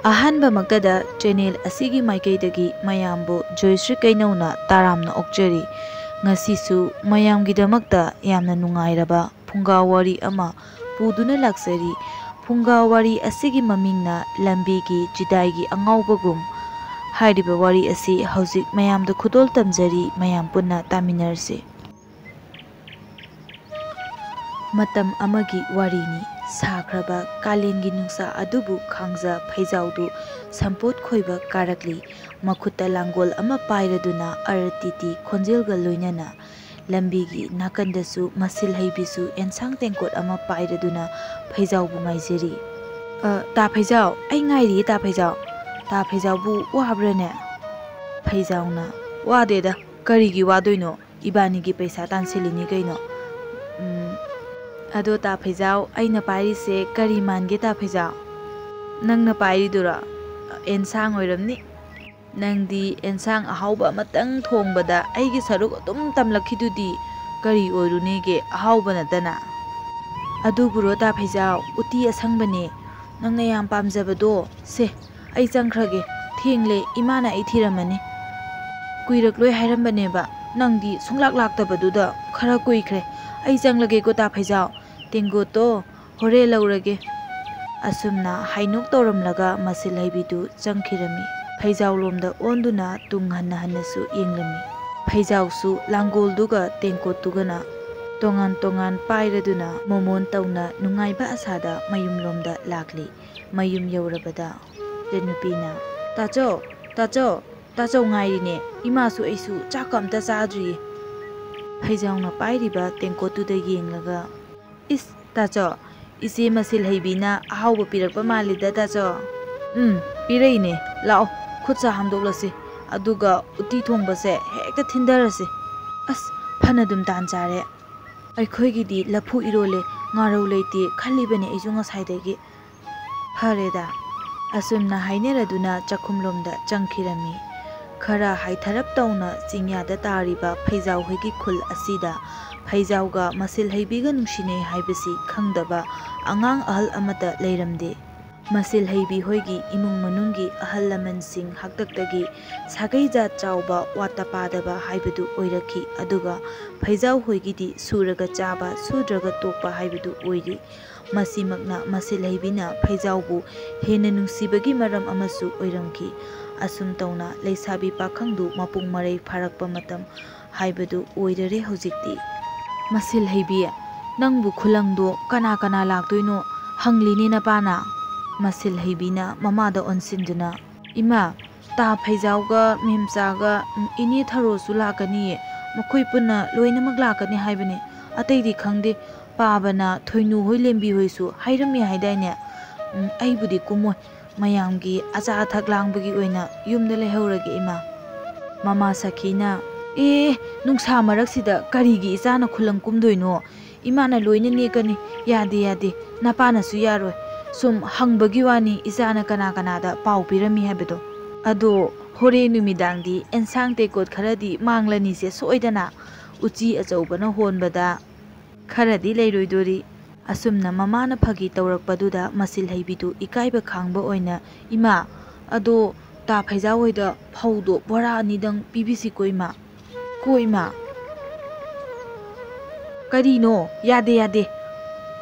ꯑꯍꯥꯟꯕꯃꯛꯇꯗ channel ꯑꯁꯤꯒꯤ ꯃꯥꯏꯀꯩꯗꯒꯤ ꯃꯌꯥꯝꯕꯨ ꯖꯣꯏꯁ꯭ꯔꯤ ꯀꯩꯅꯧꯅ ꯇꯔꯥꯝꯅ ꯑꯣꯛꯆꯔꯤ꯫ ꯉꯁꯤꯁꯨ ꯃꯌꯥꯝꯒꯤꯗꯃꯛꯇ ꯌꯥꯝꯅ ꯅꯨꯡꯉꯥꯏꯔꯕ ꯐꯨꯡꯒꯥ ꯋꯥꯔꯤ ꯑꯃ ꯄꯨꯗꯨꯅ ꯂꯥꯛꯆꯔꯤ꯫ ꯐꯨꯡꯒꯥ ꯋꯥꯔꯤ ꯑꯁꯤꯒꯤ ꯃꯃꯤꯡꯅ ꯂꯝꯕꯤꯒꯤ ꯆꯤꯗꯥꯏꯒꯤ ꯑꯉꯥꯎꯕꯒꯨꯝ꯫ ꯍꯥꯏꯔꯤꯕ ꯋꯥꯔꯤ ꯑꯁꯤ ꯍꯧꯖꯤꯛ ꯃꯌꯥꯝꯗ ꯈꯨꯗꯣꯜ ꯇꯝꯖꯔꯤ, ꯃꯌꯥꯝ ꯄꯨꯟꯅ ꯇꯥꯃꯤꯟꯅꯔꯁꯤ꯫ ꯃꯇꯝ ꯑꯃꯒꯤ ꯋꯥꯔꯤꯅꯤ꯫ ꯁꯥꯈ꯭ꯔꯕ ꯀꯥꯂꯦꯟꯒꯤ ꯅꯨꯡꯁꯥ ꯑꯗꯨꯕꯨ ꯈꯥꯡꯖ ꯐꯩꯖꯥꯎꯗꯨ ꯁꯝꯄꯣꯠ ꯈꯣꯏꯕ ꯀꯥꯔꯛꯂꯤ꯫ ꯃꯈꯨꯠꯇ ꯂꯥꯡꯒꯣꯜ ꯑꯃ ꯄꯥꯏꯔꯗꯨꯅ ꯑꯔꯇꯤꯇꯤ ꯈꯣꯟꯖꯦꯜꯒ ꯂꯣꯏꯅꯅ꯫ ꯂꯝꯕꯤꯒꯤ ꯅꯥꯀꯟꯗꯁꯨ ꯃꯁꯤꯜ ꯍꯩꯕꯤꯁꯨ ꯑꯦꯟꯁꯥꯡ ꯇꯦꯡꯀꯣꯠ ꯑꯃ ꯄꯥꯏꯔꯗꯨꯅ ꯐꯩꯖꯥꯎꯕꯨ ꯉꯥꯏꯖꯔꯤ꯫ ꯇꯥ ꯐꯩꯖꯥꯎ, ꯑꯩ ꯉꯥꯏꯔꯤꯌꯦ ꯇꯥ ꯐꯩꯖꯥꯎ꯫ ꯇꯥ ꯐꯩꯖꯥꯎꯕꯨ ꯋꯥꯕ꯭ꯔꯅꯦ? ꯐꯩꯖꯥꯎꯅ ꯋꯥꯗꯦꯗ, ꯀꯔꯤꯒꯤ ꯋꯥꯗꯣꯏꯅꯣ? ꯏꯕꯥꯅꯤꯒꯤ ꯄꯩꯁꯥ ꯇꯥꯟꯁꯤꯜꯂꯤꯅꯤ ꯀꯩꯅꯣ꯫ ꯑꯗꯣ ꯇꯥ ꯐꯩꯖꯥꯎ, ꯑꯩꯅ ꯄꯥꯏꯔꯤꯁꯦ ꯀꯔꯤ ꯃꯥꯟꯒꯦ ꯇꯥ ꯐꯩꯖꯥꯎ? ꯅꯪꯅ ꯄꯥꯏꯔꯤꯗꯨꯔꯣ? ꯑꯦꯟꯁꯥꯡ ꯑꯣꯏꯔꯝꯅꯤ꯫ ꯅꯪꯗꯤ ꯑꯦꯟꯁꯥꯡ ꯑꯍꯥꯎꯕ ꯑꯃꯇꯪ ꯊꯣꯡꯕꯗ ꯑꯩꯒꯤ ꯁꯔꯨꯛ ꯑꯗꯨꯝ ꯇꯝꯂꯛꯈꯤꯗꯨꯗꯤ ꯀꯔꯤ ꯑꯣꯏꯔꯨꯅꯦꯒꯦ ꯑꯍꯥꯎꯕ ꯅꯠꯇꯅ? ꯑꯗꯨꯕꯨꯔꯣ ꯇꯥ ꯐꯩꯖꯥꯎ, ꯎꯇꯤ ꯑꯁꯪꯕꯅꯦ, ꯅꯪꯅ ꯌꯥꯝ ꯄꯥꯝꯖꯕꯗꯣ꯫ ꯁꯦ, ꯑꯩ ꯆꯪꯈ꯭ꯔꯒꯦ, ꯊꯦꯡꯂꯦ, ꯏꯃꯥꯅ ꯑꯩ ꯊꯤꯔꯝꯃꯅꯤ꯫ ꯀꯨꯏꯔꯛꯂꯣꯏ ꯍꯥꯏꯔꯝꯕꯅꯦꯕ, ꯅꯪꯗꯤ ꯁꯨꯡꯂꯥꯛ ꯂꯥꯛꯇꯕꯗꯨꯗ ꯈꯔ ꯀꯨꯏꯈ꯭ꯔꯦ꯫ ꯑꯩ ꯆꯪꯂꯒꯦꯀꯣ ꯇꯥ ꯐꯩꯖꯥꯎ, ꯇꯦꯡꯀꯣꯠꯇꯣ ꯍꯣꯔꯦꯟ ꯂꯧꯔꯒꯦ꯫ ꯑꯁꯨꯝꯅ ꯍꯥꯏꯅꯣꯛ ꯇꯧꯔꯝꯂꯒ ꯃꯁꯤꯜ ꯍꯩꯕꯤꯗꯨ ꯆꯪꯈꯤꯔꯝꯃꯤ꯫ ꯐꯩꯖꯥꯎꯂꯣꯝꯗ ꯑꯣꯟꯗꯨꯅ ꯇꯨꯡ ꯍꯟꯅ ꯍꯟꯅꯁꯨ ꯌꯦꯡꯂꯝꯃꯤ꯫ ꯐꯩꯖꯥꯎꯁꯨ ꯂꯥꯡꯒꯣꯜꯗꯨꯒ ꯇꯦꯡꯀꯣꯠꯇꯨꯒꯅ ꯇꯣꯉꯥꯟ ꯇꯣꯉꯥꯟ ꯄꯥꯏꯔꯗꯨꯅ ꯃꯣꯃꯣꯟ ꯇꯧꯅ ꯅꯨꯡꯉꯥꯏꯕ ꯑꯁꯥꯗ ꯃꯌꯨꯝꯂꯣꯝꯗ ꯂꯥꯛꯂꯤ꯫ ꯃꯌꯨꯝ ꯌꯧꯔꯕꯗ ꯏꯆꯟꯅꯨꯄꯤꯅ ꯇꯥꯆꯧ, ꯇꯥꯆꯧ, ꯇꯥꯆꯧ ꯉꯥꯏꯔꯤꯅꯦ, ꯏꯃꯥꯁꯨ ꯑꯩꯁꯨ ꯆꯥꯛꯀ ꯑꯝꯇ ꯆꯥꯗ꯭ꯔꯤꯌꯦ꯫ ꯐꯩꯖꯥꯎꯅ ꯄꯥꯏꯔꯤꯕ ꯇꯦꯡꯀꯣꯠꯇꯨꯗ ꯌꯦꯡꯂꯒ, ꯏꯁ ꯇꯥꯆꯧ, ꯏꯆꯦ ꯃꯁꯤꯜ ꯍꯩꯕꯤꯅ ꯑꯍꯥꯎꯕ ꯄꯤꯔꯛꯄ ꯃꯥꯜꯂꯤꯗ ꯇꯥꯆꯧ꯫ ꯄꯤꯔꯛꯏꯅꯦ, ꯂꯥꯛꯑꯣ ꯈꯨꯠ ꯁꯥ ꯍꯥꯝꯗꯣꯛꯂꯁꯤ, ꯑꯗꯨꯒ ꯎꯇꯤ ꯊꯣꯡꯕꯁꯦ ꯍꯦꯛꯇ ꯊꯤꯟꯊꯔꯁꯤ꯫ ꯑꯁ, ꯐꯅꯗꯨꯝ ꯇꯥꯟ ꯆꯥꯔꯦ꯫ ꯑꯩꯈꯣꯏꯒꯤꯗꯤ ꯂꯐꯨ ꯏꯔꯣꯜꯂꯦ, ꯉꯥꯔꯧ ꯂꯩꯇꯦ ꯈꯜꯂꯤꯕꯅꯦ ꯑꯩꯁꯨ ꯉꯁꯥꯏꯗꯒꯤ꯫ ꯐꯔꯦꯗ꯫ ꯑꯁꯨꯝꯅ ꯍꯥꯏꯅꯔꯗꯨꯅ ꯆꯥꯛꯈꯨꯝꯂꯣꯝꯗ ꯆꯪꯈꯤꯔꯝꯃꯤ꯫ ꯈꯔ ꯍꯥꯏꯊꯔꯞ ꯇꯧꯅ ꯆꯤꯡꯌꯥꯗ ꯇꯥꯔꯤꯕ ꯐꯩꯖꯥꯎ ꯍꯣꯏꯒꯤ ꯈꯨꯜ ꯑꯁꯤꯗ ꯐꯩꯖꯥꯎꯒ ꯃꯁꯤꯜ ꯍꯩꯕꯤꯒ ꯅꯨꯡꯁꯤꯅꯩ ꯍꯥꯏꯕꯁꯤ ꯈꯪꯗꯕ ꯑꯉꯥꯡ ꯑꯍꯜ ꯑꯃꯠꯇ ꯂꯩꯔꯝꯗꯦ꯫ ꯃꯁꯤꯜ ꯍꯩꯕꯤ ꯍꯣꯏꯒꯤ ꯏꯃꯨꯡ ꯃꯅꯨꯡꯒꯤ ꯑꯍꯜ ꯂꯃꯟꯁꯤꯡ ꯍꯥꯛꯇꯛꯇꯒꯤ ꯁꯥꯒꯩ ꯖꯥꯠ ꯆꯥꯎꯕ ꯋꯥꯠꯇ ꯄꯥꯗꯕ ꯍꯥꯏꯕꯗꯨ ꯑꯣꯏꯔꯛꯈꯤ꯫ ꯑꯗꯨꯒ ꯐꯩꯖꯥꯎ ꯍꯣꯏꯒꯤꯗꯤ ꯁꯨꯔꯒ ꯆꯥꯕ, ꯁꯨꯗ꯭ꯔꯒ ꯇꯣꯛꯄ ꯍꯥꯏꯕꯗꯨ ꯑꯣꯏꯔꯤ꯫ ꯃꯁꯤꯃꯛꯅ ꯃꯁꯤꯜ ꯍꯩꯕꯤꯅ ꯐꯩꯖꯥꯎꯕꯨ ꯍꯦꯟꯅ ꯅꯨꯡꯁꯤꯕꯒꯤ ꯃꯔꯝ ꯑꯃꯁꯨ ꯑꯣꯏꯔꯝꯈꯤ꯫ ꯑꯁꯨꯝ ꯇꯧꯅ ꯂꯩꯁꯥꯕꯤ ꯄꯥꯈꯪꯗꯨ ꯃꯄꯨꯡ ꯃꯔꯩ ꯐꯥꯔꯛꯄ ꯃꯇꯝ ꯍꯥꯏꯕꯗꯨ ꯑꯣꯏꯔꯔꯦ ꯍꯧꯖꯤꯛꯇꯤ꯫ ꯃꯁꯤꯜ ꯍꯩꯕꯤ, ꯅꯪꯕꯨ ꯈꯨꯂꯪꯗꯣ ꯀꯅꯥ ꯀꯅꯥ ꯂꯥꯛꯇꯣꯏꯅꯣ ꯍꯪꯂꯤꯅꯦ ꯅꯄꯥꯅ꯫ ꯃꯁꯤꯜ ꯍꯩꯕꯤꯅ ꯃꯃꯥꯗ ꯑꯣꯟꯁꯤꯟꯗꯨꯅ, ꯏꯃꯥ, ꯇꯥ ꯐꯩꯖꯥꯎꯒ ꯃꯦꯝꯆꯥꯒ ꯏꯅꯦ ꯊꯔꯣꯁꯨ ꯂꯥꯛꯀꯅꯤꯌꯦ, ꯃꯈꯣꯏ ꯄꯨꯟꯅ ꯂꯣꯏꯅꯃꯛ ꯂꯥꯛꯀꯅꯤ ꯍꯥꯏꯕꯅꯦ, ꯑꯇꯩꯗꯤ ꯈꯪꯗꯦ꯫ ꯄꯥꯕꯅ ꯊꯣꯏꯅꯨ ꯍꯣꯏ, ꯂꯦꯝꯕꯤ ꯍꯣꯏꯁꯨ ꯍꯥꯏꯔꯝꯃꯤ ꯍꯥꯏꯗꯥꯏꯅꯦ꯫ ꯑꯩꯕꯨꯗꯤ ꯀꯨꯝꯃꯣꯏ, ꯃꯌꯥꯝꯒꯤ ꯑꯆꯥ ꯑꯊꯛ ꯂꯥꯡꯕꯒꯤ ꯑꯣꯏꯅ ꯌꯨꯝꯗ ꯂꯩꯍꯧꯔꯒꯦ ꯏꯃꯥ꯫ ꯃꯃꯥ ꯁꯈꯤꯅ, ꯅꯨꯡꯁꯥ ꯃꯔꯛꯁꯤꯗ ꯀꯔꯤꯒꯤ ꯏꯆꯥꯅ ꯈꯨꯂꯪ ꯀꯨꯝꯗꯣꯏꯅꯣ? ꯏꯃꯥꯅ ꯂꯣꯏꯅ ꯅꯦꯛꯀꯅꯤ꯫ ꯌꯥꯗꯦ ꯌꯥꯗꯦ, ꯅꯄꯥꯅꯁꯨ ꯌꯥꯔꯣꯏ꯫ ꯁꯨꯝ ꯍꯪꯕꯒꯤ ꯋꯥꯅꯤ ꯏꯆꯥꯅ ꯀꯅꯥ ꯀꯅꯥꯗ ꯄꯥꯎ ꯄꯤꯔꯝꯃꯤ ꯍꯥꯏꯕꯗꯣ꯫ ꯑꯗꯣ ꯍꯣꯔꯦꯟ ꯅꯨꯃꯤꯗꯥꯡꯗꯤ ꯑꯦꯟꯁꯥꯡ ꯇꯦꯡꯀꯣꯠ ꯈꯔꯗꯤ ꯃꯥꯡꯂꯅꯤꯁꯦ ꯁꯣꯏꯗꯅ꯫ ꯎꯆꯤ ꯑꯆꯧꯕꯅ ꯍꯣꯟꯕꯗ ꯈꯔꯗꯤ ꯂꯩꯔꯣꯏꯗꯣꯔꯤ꯫ ꯑꯁꯨꯝꯅ ꯃꯃꯥꯅ ꯐꯥꯒꯤ ꯇꯧꯔꯛꯄꯗꯨꯗ ꯃꯁꯤꯜ ꯍꯩꯕꯤꯗꯨ ꯏꯀꯥꯏꯕ ꯈꯥꯡꯕ ꯑꯣꯏꯅ, ꯏꯃꯥ, ꯑꯗꯣ ꯇꯥ ꯐꯩꯖꯥꯎ ꯍꯣꯏꯗ ꯐꯧꯗꯣ ꯕꯣꯔꯥ 2ꯗꯪ ꯄꯤꯕꯤꯁꯤꯀꯣ ꯏꯃꯥ꯫ ꯀꯣ ꯏꯃꯥ꯫ ꯀꯔꯤꯅꯣ? ꯌꯥꯗꯦ ꯌꯥꯗꯦ꯫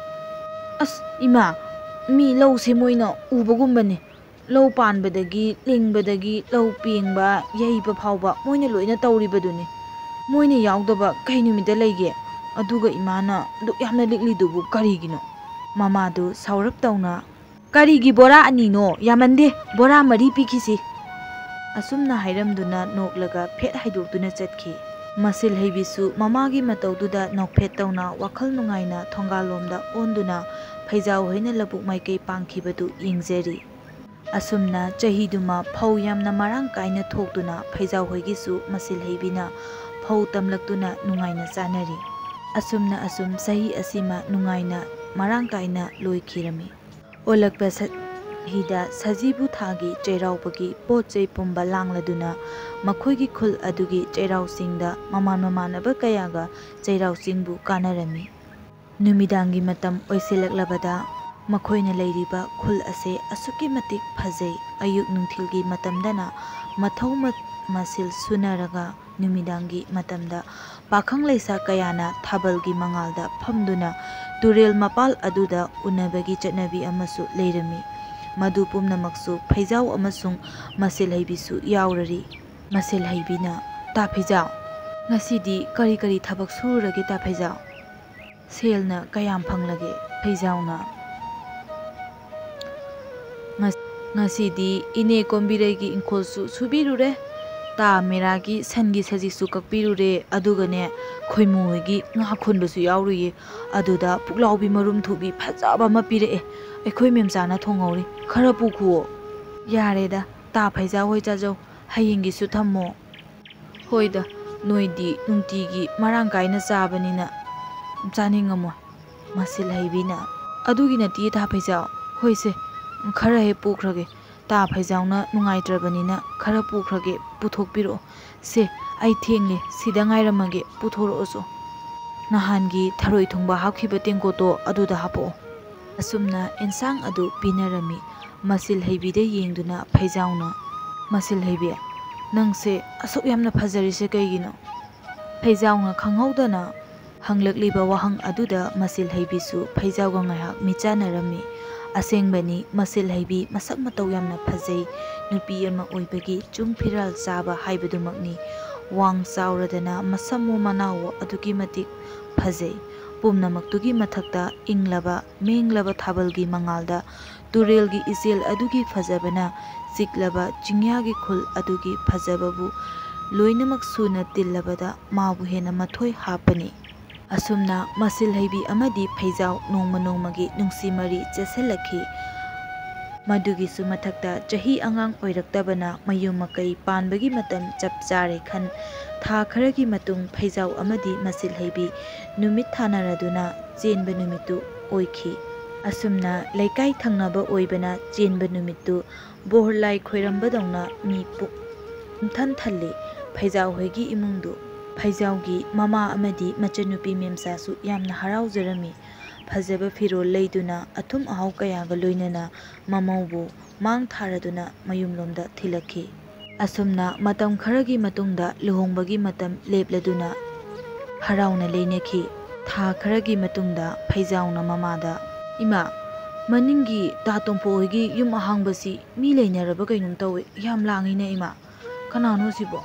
ꯑꯁ ꯏꯃꯥ, ꯃꯤ ꯂꯧꯁꯦ ꯃꯣꯏꯅ ꯎꯕꯒꯨꯝꯕꯅꯦ꯫ ꯂꯧ ꯄꯥꯟꯕꯗꯒꯤ ꯂꯤꯡꯕꯗꯒꯤ ꯂꯧ ꯄꯦꯡꯕ, ꯌꯩꯕ ꯐꯥꯎꯕ ꯃꯣꯏꯅ ꯂꯣꯏꯅ ꯇꯧꯔꯤꯕꯗꯨꯅꯤ꯫ ꯃꯣꯏꯅ ꯌꯥꯎꯗꯕ ꯀꯩ ꯅꯨꯃꯤꯠꯇ ꯂꯩꯒꯦ? ꯑꯗꯨꯒ ꯏꯃꯥꯅ ꯑꯗꯨꯛ ꯌꯥꯝꯅ ꯂꯤꯛꯂꯤꯗꯨꯕꯨ ꯀꯔꯤꯒꯤꯅꯣ? ꯃꯃꯥꯗꯨ ꯁꯥꯎꯔꯞ ꯇꯧꯅ, ꯀꯔꯤꯒꯤ ꯕꯣꯔꯥ 2ꯅꯣ? ꯌꯥꯝꯃꯟꯗꯦ, ꯕꯣꯔꯥ 4 ꯄꯤꯈꯤꯁꯤ꯫ ꯑꯁꯨꯝꯅ ꯍꯥꯏꯔꯝꯗꯨꯅ ꯅꯣꯛꯂꯒ ꯐꯦꯠ ꯍꯥꯏꯗꯣꯛꯇꯨꯅ ꯆꯠꯈꯤ꯫ ꯃꯁꯤꯜ ꯍꯩꯕꯤꯁꯨ ꯃꯃꯥꯒꯤ ꯃꯇꯧꯗꯨꯗ ꯅꯣꯛꯐꯦꯠ ꯇꯧꯅ ꯋꯥꯈꯜ ꯅꯨꯡꯉꯥꯏꯅ ꯊꯣꯡꯒꯥꯜꯂꯣꯝꯗ ꯑꯣꯟꯗꯨꯅ ꯐꯩꯖꯥꯎ ꯍꯣꯏꯅ ꯂꯧꯕꯨꯛ ꯃꯥꯏꯀꯩ ꯄꯥꯡꯈꯤꯕꯗꯨ ꯌꯦꯡꯖꯔꯤ꯫ ꯑꯁꯨꯝꯅ ꯆꯍꯤꯗꯨꯃ ꯐꯧ ꯌꯥꯝꯅ ꯃꯔꯥꯡ ꯀꯥꯏꯅ ꯊꯣꯛꯇꯨꯅ ꯐꯩꯖꯥꯎ ꯍꯣꯏꯒꯤꯁꯨ ꯃꯁꯤꯜ ꯍꯩꯕꯤꯅ ꯐꯧ ꯇꯝꯂꯛꯇꯨꯅ ꯅꯨꯡꯉꯥꯏꯅ ꯆꯥꯅꯔꯤ꯫ ꯑꯁꯨꯝꯅ ꯆꯍꯤ ꯑꯁꯤꯃ ꯅꯨꯡꯉꯥꯏꯅ ꯃꯔꯥꯡ ꯀꯥꯏꯅ ꯂꯣꯏꯈꯤꯔꯝꯃꯤ꯫ ꯑꯣꯜꯂꯛꯄ ꯆꯍꯤꯗ ꯁꯖꯤꯕꯨ ꯊꯥꯒꯤ ꯆꯩꯔꯥꯎꯕꯒꯤ ꯄꯣꯠ ꯆꯩ ꯄꯨꯝꯕ ꯂꯥꯡꯂꯗꯨꯅ ꯃꯈꯣꯏꯒꯤ ꯈꯨꯜ ꯑꯗꯨꯒꯤ ꯆꯩꯔꯥꯎ ꯆꯤꯡꯗ ꯃꯃꯥꯟꯅꯕ ꯀꯌꯥꯒ ꯆꯩꯔꯥꯎ ꯆꯤꯡꯕꯨ ꯀꯥꯅꯔꯝꯃꯤ꯫ ꯅꯨꯃꯤꯗꯥꯡꯒꯤ ꯃꯇꯝ ꯑꯣꯏꯁꯤꯜꯂꯛꯂꯕꯗ ꯃꯈꯣꯏꯅ ꯂꯩꯔꯤꯕ ꯈꯨꯜ ꯑꯁꯦ ꯑꯁꯨꯛꯀꯤ ꯃꯇꯤꯛ ꯐꯖꯩ꯫ ꯑꯌꯨꯛ ꯅꯨꯡꯊꯤꯜꯒꯤ ꯃꯇꯝꯗꯅ ꯃꯊꯧ ꯃꯁꯤꯜ ꯁꯨꯅꯔꯒ ꯅꯨꯃꯤꯗꯥꯡꯒꯤ ꯃꯇꯝꯗ ꯄꯥꯈꯪ ꯂꯩꯁꯥ ꯀꯌꯥꯅ ꯊꯥꯕꯜꯒꯤ ꯃꯉꯥꯜꯗ ꯐꯝꯗꯨꯅ ꯇꯨꯔꯦꯜ ꯃꯄꯥꯜ ꯑꯗꯨꯗ ꯎꯅꯕꯒꯤ ꯆꯠꯅꯕꯤ ꯑꯃꯁꯨ ꯂꯩꯔꯝꯃꯤ꯫ ꯃꯗꯨ ꯄꯨꯝꯅꯃꯛꯁꯨ ꯐꯩꯖꯥꯎ ꯑꯃꯁꯨꯡ ꯃꯁꯤꯜꯍꯩꯕꯤꯁꯨ ꯌꯥꯎꯔꯔꯤ꯫ ꯃꯁꯤꯜꯍꯩꯕꯤꯅ "ꯇꯥ ꯐꯩꯖꯥꯎ, ꯉꯁꯤꯗꯤ ꯀꯔꯤ ꯀꯔꯤ ꯊꯕꯛ ꯁꯨꯔꯨꯔꯒꯦ ꯇꯥ ꯐꯩꯖꯥꯎ? ꯁꯦꯜꯅ ꯀꯌꯥꯝ ꯐꯪꯂꯒꯦ?" ꯐꯩꯖꯥꯎꯅ "ꯉꯁꯤꯗꯤ ꯏꯅꯦ ꯀꯣꯝꯕꯤꯔꯩꯒꯤ ꯏꯪꯈꯣꯜꯁꯨ ꯁꯨꯕꯤꯔꯨꯔꯦ, ꯇꯥ ꯃꯦꯔꯥꯒꯤ ꯁꯟꯒꯤ ꯁꯖꯤꯛꯁꯨ ꯀꯛꯄꯤꯔꯨꯔꯦ, ꯑꯗꯨꯒꯅꯦ ꯈꯣꯏꯃꯨ ꯍꯣꯏꯒꯤ ꯉꯥ ꯈꯨꯟꯕꯁꯨ ꯌꯥꯎꯔꯨꯏꯌꯦ꯫ ꯑꯗꯨꯗ ꯄꯨꯛꯂꯥꯎꯕꯤ ꯃꯔꯨꯝ ꯊꯨꯕꯤ ꯐꯖꯕ ꯑꯃ ꯄꯤꯔꯛꯑꯦ, ꯑꯩꯈꯣꯏ ꯃꯦꯝꯆꯥꯅ ꯊꯣꯡꯍꯧꯔꯤ, ꯈꯔ ꯄꯨꯈꯨꯑꯣ." "ꯌꯥꯔꯦꯗ ꯇꯥ ꯐꯩꯖꯥꯎ ꯍꯣꯏ ꯆꯥꯖꯧ, ꯍꯌꯦꯡꯒꯤꯁꯨ ꯊꯝꯃꯣ." "ꯍꯣꯏꯗ, ꯅꯣꯏꯗꯤ ꯅꯨꯡꯇꯤꯒꯤ ꯃꯔꯥꯡ ꯀꯥꯏꯅ ꯆꯥꯕꯅꯤꯅ ꯆꯥꯅꯤꯡꯉꯝꯃꯣꯏ." ꯃꯁꯤꯜꯍꯩꯕꯤꯅ "ꯑꯗꯨꯒꯤ ꯅꯠꯇꯤꯌꯦ ꯇꯥ ꯐꯩꯖꯥꯎ, ꯍꯣꯏꯁꯦ ꯈꯔ ꯍꯦꯛ ꯄꯨꯈ꯭ꯔꯒꯦ, ꯇꯥ ꯐꯩꯖꯥꯎꯅ ꯅꯨꯡꯉꯥꯏꯇ꯭ꯔꯕꯅꯤꯅ ꯈꯔ ꯄꯨꯈ꯭ꯔꯒꯦ, ꯄꯨꯊꯣꯛꯄꯤꯔꯛꯑꯣ꯫ ꯁꯦ ꯑꯩ ꯊꯦꯡꯂꯦ, ꯁꯤꯗ ꯉꯥꯏꯔꯝꯃꯒꯦ, ꯄꯨꯊꯣꯔꯛꯑꯣꯆꯣ꯫ ꯅꯍꯥꯟꯒꯤ ꯊꯔꯣꯏ ꯊꯣꯡꯕ ꯍꯥꯞꯈꯤꯕ ꯇꯦꯡꯀꯣꯠꯇꯣ ꯑꯗꯨꯗ ꯍꯥꯞꯄꯛꯑꯣ." ꯑꯁꯨꯝꯅ ꯑꯦꯟꯁꯥꯡ ꯑꯗꯨ ꯄꯤꯅꯔꯝꯃꯤ꯫ ꯃꯁꯤꯜꯍꯩꯕꯤꯗ ꯌꯦꯡꯗꯨꯅ ꯐꯩꯖꯥꯎꯅ "ꯃꯁꯤꯜꯍꯩꯕꯤ, ꯅꯪꯁꯦ ꯑꯁꯨꯛ ꯌꯥꯝꯅ ꯐꯖꯔꯤꯁꯦ ꯀꯩꯒꯤꯅꯣ?" ꯐꯩꯖꯥꯎꯅ ꯈꯪꯍꯧꯗꯅ ꯍꯪꯂꯛꯂꯤꯕ ꯋꯥꯍꯪ ꯑꯗꯨꯗ ꯃꯁꯤꯜꯍꯩꯕꯤꯁꯨ ꯐꯩꯖꯥꯎꯒ ꯉꯥꯏꯍꯥꯛ ꯃꯤꯆꯥꯟꯅꯔꯝꯃꯤ꯫ ꯑꯁꯦꯡꯕꯅꯤ ꯃꯁꯤꯜꯍꯩꯕꯤ ꯃꯁꯛ ꯃꯇꯧ ꯌꯥꯝꯅ ꯐꯖꯩ, ꯅꯨꯄꯤ ꯑꯃ ꯑꯣꯏꯕꯒꯤ ꯆꯨꯡ ꯐꯤꯔꯥꯜ ꯆꯥꯕ ꯍꯥꯏꯕꯗꯨꯃꯛꯅꯤ꯫ ꯋꯥꯡ ꯆꯥꯎꯔꯗꯅ ꯃꯁꯝꯋꯣ ꯃꯅꯥꯎꯋꯣ ꯑꯗꯨꯛꯀꯤ ꯃꯇꯤꯛ ꯐꯖꯩ꯫ ꯄꯨꯝꯅꯃꯛꯇꯨꯒꯤ ꯃꯊꯛꯇ ꯏꯪꯂꯕ ꯃꯦꯡꯂꯕ ꯊꯥꯕꯜꯒꯤ ꯃꯉꯥꯜꯗ ꯇꯨꯔꯦꯜꯒꯤ ꯏꯆꯦꯜ ꯑꯗꯨꯒꯤ ꯐꯖꯕꯅ ꯆꯤꯛꯂꯕ ꯆꯤꯡꯌꯥꯒꯤ ꯈꯨꯜ ꯑꯗꯨꯒꯤ ꯐꯖꯕꯕꯨ ꯂꯣꯏꯅꯃꯛ ꯁꯨꯅ ꯇꯤꯜꯂꯕꯗ ꯃꯥꯕꯨ ꯍꯦꯟꯅ ꯃꯊꯣꯏ ꯍꯥꯞꯄꯅꯤ꯫ ꯑꯁꯨꯝꯅ ꯃꯁꯤꯜꯍꯩꯕꯤ ꯑꯃꯗꯤ ꯐꯩꯖꯥꯎ ꯅꯣꯡꯃ ꯅꯣꯡꯃꯒꯤ ꯅꯨꯡꯁꯤ ꯃꯔꯤ ꯆꯦꯠꯁꯤꯜꯂꯛꯈꯤ꯫ ꯃꯗꯨꯒꯤꯁꯨ ꯃꯊꯛꯇ ꯆꯍꯤ ꯑꯉꯥꯡ ꯑꯣꯏꯔꯛꯇꯕꯅ ꯃꯌꯨꯝ ꯃꯀꯩ ꯄꯥꯟꯕꯒꯤ ꯃꯇꯝ ꯆꯞ ꯆꯥꯔꯦ ꯈꯟ ꯊꯥ ꯈꯔꯒꯤ ꯃꯇꯨꯡ ꯐꯩꯖꯥꯎ ꯑꯃꯗꯤ ꯃꯁꯤꯜꯍꯩꯕꯤ ꯅꯨꯃꯤꯠ ꯊꯥꯅꯔꯗꯨꯅ ꯆꯦꯟꯕ ꯅꯨꯃꯤꯠꯇꯨ ꯑꯣꯏꯈꯤ꯫ ꯑꯁꯨꯝꯅ ꯂꯩꯀꯥꯏ ꯊꯪꯅꯕ ꯑꯣꯏꯕꯅ ꯆꯦꯟꯕ ꯅꯨꯃꯤꯠꯇꯨ ꯕꯣꯔ ꯂꯥꯏ ꯈꯣꯏꯔꯝꯕꯗꯧꯅ ꯃꯤ ꯄꯨꯡꯊꯟ ꯊꯜꯂꯤ ꯐꯩꯖꯥꯎ ꯍꯣꯏꯒꯤ ꯏꯃꯨꯡꯗꯨ꯫ ꯐꯩꯖꯥꯎꯒꯤ ꯃꯃꯥ ꯑꯃꯗꯤ ꯃꯆꯟꯅꯨꯄꯤ ꯃꯦꯝꯆꯥꯁꯨ ꯌꯥꯝꯅ ꯍꯔꯥꯎꯖꯔꯝꯃꯤ꯫ ꯐꯖꯕ ꯐꯤꯔꯣꯜ ꯂꯩꯗꯨꯅ ꯑꯊꯨꯝ ꯑꯍꯥꯎ ꯀꯌꯥꯒ ꯂꯣꯏꯅꯅ ꯃꯃꯧꯕꯨ ꯃꯥꯡ ꯊꯥꯔꯗꯨꯅ ꯃꯌꯨꯝꯂꯣꯝꯗ ꯊꯤꯜꯂꯛꯈꯤ꯫ ꯑꯁꯨꯝꯅ ꯃꯇꯝ ꯈꯔꯒꯤ ꯃꯇꯨꯡꯗ ꯂꯨꯍꯣꯡꯕꯒꯤ ꯃꯇꯝ ꯂꯦꯞꯂꯗꯨꯅ ꯍꯔꯥꯎꯅ ꯂꯩꯅꯈꯤ꯫ ꯊꯥ ꯈꯔꯒꯤ ꯃꯇꯨꯡꯗ ꯐꯩꯖꯥꯎꯅ ꯃꯃꯥꯗ "ꯏꯃꯥ, ꯃꯅꯤꯡꯒꯤ ꯇꯥ ꯇꯣꯝꯄꯣꯛ ꯍꯣꯏꯒꯤ ꯌꯨꯝ ꯑꯍꯥꯡꯕꯁꯤ ꯃꯤ ꯂꯩꯅꯔꯕ ꯀꯩꯅꯣꯝ ꯇꯧꯋꯦ, ꯌꯥꯝ ꯂꯥꯡꯉꯤꯅꯦ ꯏꯃꯥ, ꯀꯅꯥꯅꯣ ꯁꯤꯕꯣ?"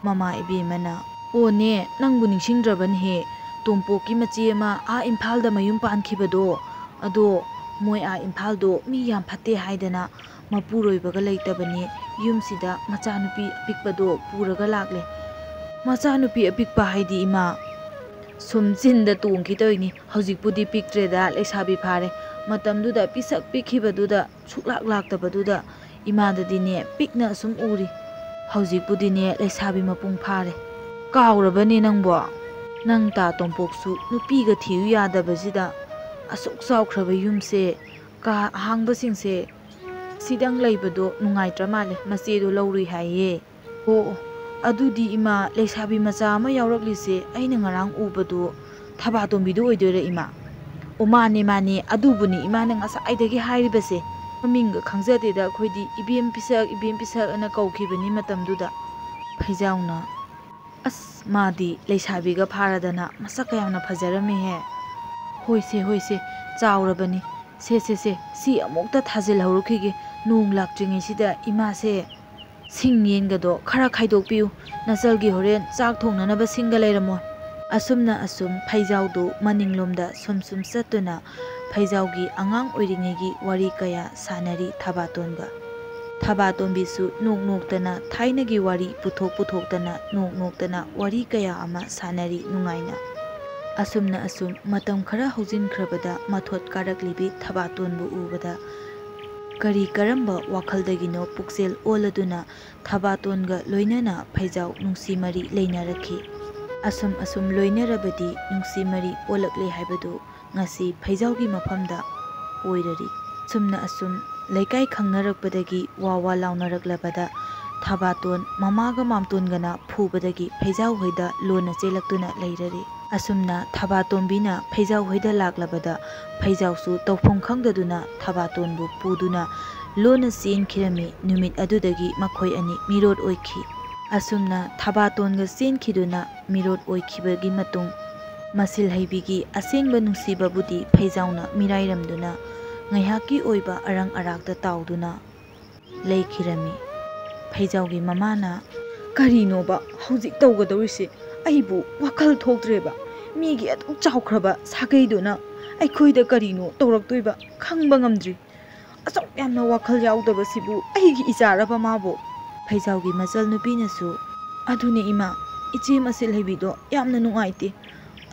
ꯃꯃꯥ ꯏꯕꯦꯝꯃꯅ "ꯑꯣꯅꯦ, ꯅꯪꯕꯨ ꯅꯤꯡꯁꯤꯡꯗ꯭ꯔꯕꯅꯤꯍꯦ, ꯇꯣꯝꯄꯣꯛꯀꯤ ꯃꯆꯦ ꯑꯃ ꯏꯝꯐꯥꯜꯗ ꯃꯌꯨꯝ ꯄꯥꯟꯈꯤꯕꯗꯣ, ꯑꯗꯣ ꯃꯣꯏ ꯏꯝꯐꯥꯜꯗꯣ ꯃꯤ ꯌꯥꯝ ꯐꯠꯇꯦ ꯍꯥꯏꯗꯅ ꯃꯄꯨꯔꯣꯏꯕꯒ ꯂꯩꯇꯕꯅꯦ, ꯌꯨꯝꯁꯤꯗ ꯃꯆꯥꯅꯨꯄꯤ ꯑꯄꯤꯛꯄꯗꯣ ꯄꯨꯔꯒ ꯂꯥꯛꯂꯦ." "ꯃꯆꯥꯅꯨꯄꯤ ꯑꯄꯤꯛꯄ ꯍꯥꯏꯗꯤ ꯏꯃꯥ?" "ꯁꯨꯝ ꯆꯤꯟꯗ ꯇꯣꯡꯈꯤ ꯇꯧꯏꯅꯤ, ꯍꯧꯖꯤꯛꯄꯨꯗꯤ ꯄꯤꯛꯇ꯭ꯔꯦꯗ, ꯂꯩꯁꯥꯕꯤ ꯐꯥꯔꯦ, ꯃꯇꯝꯗꯨꯗ ꯄꯤꯁꯛ ꯄꯤꯛꯈꯤꯕꯗꯨꯗ ꯁꯨꯛꯂꯥꯛ ꯂꯥꯛꯇꯕꯗꯨꯗ ꯏꯃꯥꯗꯗꯤꯅꯦ ꯄꯤꯛꯅ ꯑꯁꯨꯝ ꯎꯔꯤ, ꯍꯧꯖꯤꯛꯄꯨꯗꯤꯅꯦ ꯂꯩꯁꯥꯕꯤ ꯃꯄꯨꯡ ꯐꯥꯔꯦ." "ꯀꯥꯎꯔꯕꯅꯦ ꯅꯪꯕꯣ? ꯅꯪ ꯇꯥ ꯇꯣꯝꯄꯣꯛꯁꯨ ꯅꯨꯄꯤꯒ ꯊꯤꯌꯨ ꯌꯥꯗꯕꯁꯤꯗ ꯑꯁꯨꯛ ꯆꯥꯎꯈ꯭ꯔꯕ ꯌꯨꯝꯁꯦ, ꯀꯥ ꯑꯍꯥꯡꯕꯁꯤꯡꯁꯦ ꯁꯤꯗꯪ ꯂꯩꯕꯗꯣ ꯅꯨꯡꯉꯥꯏꯇ꯭ꯔ ꯃꯥꯜꯂꯦ, ꯃꯆꯦꯗꯣ ꯂꯧꯔꯨꯏ ꯍꯥꯏꯌꯦ." "ꯑꯣ, ꯑꯗꯨꯗꯤ ꯏꯃꯥ ꯂꯩꯁꯥꯕꯤ ꯃꯆꯥ ꯑꯃ ꯌꯥꯎꯔꯛꯂꯤꯁꯦ ꯑꯩꯅ ꯉꯔꯥꯡ ꯎꯕꯗꯣ ꯊꯕꯥꯇꯣꯝꯕꯤꯗꯣ ꯑꯣꯏꯗꯣꯏꯔꯥ ꯏꯃꯥ?" "ꯑꯣ ꯃꯥꯅꯦ ꯃꯥꯅꯦ, ꯑꯗꯨꯕꯨꯅꯤ ꯏꯃꯥꯅ ꯉꯁꯥꯏꯗꯒꯤ ꯍꯥꯏꯔꯤꯕꯁꯦ, ꯃꯃꯤꯡꯒ ꯈꯪꯖꯗꯦꯗ ꯑꯩꯈꯣꯏꯗꯤ, ꯏꯕꯦꯝ ꯄꯤꯁꯛ ꯏꯕꯦꯝ ꯄꯤꯁꯛ ꯑꯅ ꯀꯧꯈꯤꯕꯅꯤ ꯃꯇꯝꯗꯨꯗ." ꯐꯩꯖꯥꯎꯅ "ꯑꯁ ꯃꯥꯗꯤ ꯂꯩꯁꯥꯕꯤꯒ ꯐꯥꯔꯗꯅ ꯃꯁꯛꯀ ꯌꯥꯝꯅ ꯐꯖꯔꯝꯃꯦꯍꯦ." "ꯍꯣꯏꯁꯦ ꯍꯣꯏꯁꯦ, ꯆꯥꯎꯔꯕꯅꯤ, ꯁꯦ ꯁꯤ ꯑꯃꯨꯛꯇ ꯊꯥꯖꯤꯜꯍꯧꯔꯨꯈꯤꯒꯦ, ꯅꯣꯡ ꯂꯥꯛꯇ꯭ꯔꯤꯉꯩꯁꯤꯗ ꯏꯃꯥꯁꯦ ꯁꯤꯡ ꯌꯦꯟꯒꯗꯣ ꯈꯔ ꯈꯥꯏꯗꯣꯛꯄꯤꯌꯨ, ꯅꯆꯜꯒꯤ ꯍꯣꯔꯦꯟ ꯆꯥꯛ ꯊꯣꯡꯅꯅꯕ ꯁꯤꯡꯒ ꯂꯩꯔꯝꯃꯣꯏ." ꯑꯁꯨꯝꯅ ꯐꯩꯖꯥꯎꯗꯨ ꯃꯅꯤꯡꯂꯣꯝꯗ ꯁꯨꯝ ꯆꯠꯇꯨꯅ ꯐꯩꯖꯥꯎꯒꯤ ꯑꯉꯥꯡ ꯑꯣꯏꯔꯤꯉꯩꯒꯤ ꯋꯥꯔꯤ ꯀꯌꯥ ꯁꯥꯟꯅꯔꯤ ꯊꯕꯥꯇꯣꯟꯒ꯫ ꯊꯕꯥꯇꯣꯟꯕꯤꯁꯨ ꯅꯣꯛ ꯅꯣꯛꯇꯅ ꯊꯥꯏꯅꯒꯤ ꯋꯥꯔꯤ ꯄꯨꯊꯣꯛꯇꯅ ꯅꯣꯛ ꯅꯣꯛꯇꯅ ꯋꯥꯔꯤ ꯀꯌꯥ ꯑꯃ ꯁꯥꯟꯅꯔꯤ ꯅꯨꯡꯉꯥꯏꯅ꯫ ꯑꯁꯨꯝꯅ ꯃꯇꯝ ꯈꯔ ꯍꯧꯖꯤꯟꯈ꯭ꯔꯕꯗ ꯃꯊꯣꯠ ꯀꯥꯔꯛꯂꯤꯕꯤ ꯊꯕꯥꯇꯣꯟꯕꯨ ꯎꯕꯗ ꯀꯔꯤ ꯀꯔꯝꯕ ꯋꯥꯈꯜꯗꯒꯤꯅꯣ ꯄꯨꯛꯆꯦꯜ ꯑꯣꯜꯂꯗꯨꯅ ꯊꯕꯥꯇꯣꯟꯒ ꯂꯣꯏꯅꯅ ꯐꯩꯖꯥꯎ ꯅꯨꯡꯁꯤ ꯃꯔꯤ ꯂꯩꯅꯔꯛꯈꯤ꯫ ꯑꯁꯨꯝ ꯂꯣꯏꯅꯔꯕꯗꯤ ꯅꯨꯡꯁꯤ ꯃꯔꯤ ꯑꯣꯜꯂꯛꯂꯦ ꯍꯥꯏꯕꯗꯨ ꯉꯁꯤ ꯐꯩꯖꯥꯎꯒꯤ ꯃꯐꯝꯗ ꯑꯣꯏꯔꯔꯤ꯫ ꯑꯁꯨꯝ ꯂꯩꯀꯥꯏ ꯈꯪꯅꯔꯛꯄꯗꯒꯤ ꯋꯥ ꯂꯥꯎꯅꯔꯛꯂꯕꯗ ꯊꯕꯥꯇꯣꯟ ꯃꯃꯥꯒ ꯃꯥꯝꯇꯣꯟꯒꯅ ꯐꯨꯕꯗꯒꯤ ꯐꯩꯖꯥꯎ ꯍꯣꯏꯗ ꯂꯣꯟꯅ ꯆꯦꯜꯂꯛꯇꯨꯅ ꯂꯩꯔꯔꯤ꯫ ꯑꯁꯨꯝꯅ ꯊꯕꯥꯇꯣꯟꯕꯤꯅ ꯐꯩꯖꯥꯎ ꯍꯣꯏꯗ ꯂꯥꯛꯂꯕꯗ ꯐꯩꯖꯥꯎꯁꯨ ꯇꯧꯐꯝ ꯈꯪꯗꯗꯨꯅ ꯊꯕꯥꯇꯣꯟꯕꯨ ꯄꯨꯗꯨꯅ ꯂꯣꯟꯅ ꯆꯦꯟꯈꯤꯔꯝꯃꯤ꯫ ꯅꯨꯃꯤꯠ ꯑꯗꯨꯗꯒꯤ ꯃꯈꯣꯏ ꯑꯅꯤ ꯃꯤꯔꯣꯠ ꯑꯣꯏꯈꯤ꯫ ꯑꯁꯨꯝꯅ ꯊꯕꯥꯇꯣꯟꯒ ꯆꯦꯟꯈꯤꯗꯨꯅ ꯃꯤꯔꯣꯠ ꯑꯣꯏꯈꯤꯕꯒꯤ ꯃꯇꯨꯡ ꯃꯁꯤꯜꯍꯩꯕꯤꯒꯤ ꯑꯁꯦꯡꯕ ꯅꯨꯡꯁꯤꯕꯕꯨꯗꯤ ꯐꯩꯖꯥꯎꯅ ꯃꯤꯔꯥꯏꯔꯝꯗꯨꯅ ꯉꯥꯏꯍꯥꯛꯀꯤ ꯑꯣꯏꯕ ꯑꯔꯪ ꯑꯔꯥꯛꯇ ꯇꯥꯎꯗꯨꯅ ꯂꯩꯈꯤꯔꯝꯃꯤ꯫ ꯐꯩꯖꯥꯎꯒꯤ ꯃꯃꯥꯅ "ꯀꯔꯤꯅꯣꯕ ꯍꯧꯖꯤꯛ ꯇꯧꯒꯗꯧꯔꯤꯁꯦ? ꯑꯩꯕꯨ ꯋꯥꯈꯜ ꯊꯣꯛꯇ꯭ꯔꯦꯕ꯫ ꯃꯤꯒꯤ ꯑꯗꯨꯛ ꯆꯥꯎꯈ꯭ꯔꯕ ꯁꯥꯒꯩꯗꯨꯅ ꯑꯩꯈꯣꯏꯗ ꯀꯔꯤꯅꯣ ꯇꯧꯔꯛꯇꯣꯏꯕ ꯈꯪꯕ ꯉꯝꯗ꯭ꯔꯤ꯫ ꯑꯁꯨꯛ ꯌꯥꯝꯅ ꯋꯥꯈꯜ ꯌꯥꯎꯗꯕꯁꯤꯕꯨ ꯑꯩꯒꯤ ꯏꯆꯥꯔꯕ ꯃꯥꯕꯨ?" ꯐꯩꯖꯥꯎꯒꯤ ꯃꯆꯜꯅꯨꯄꯤꯅꯁꯨ "ꯑꯗꯨꯅꯦ ꯏꯃꯥ, ꯏꯆꯦ ꯃꯁꯤꯜꯍꯩꯕꯤꯗꯣ ꯌꯥꯝꯅ ꯅꯨꯡꯉꯥꯏꯇꯦ꯫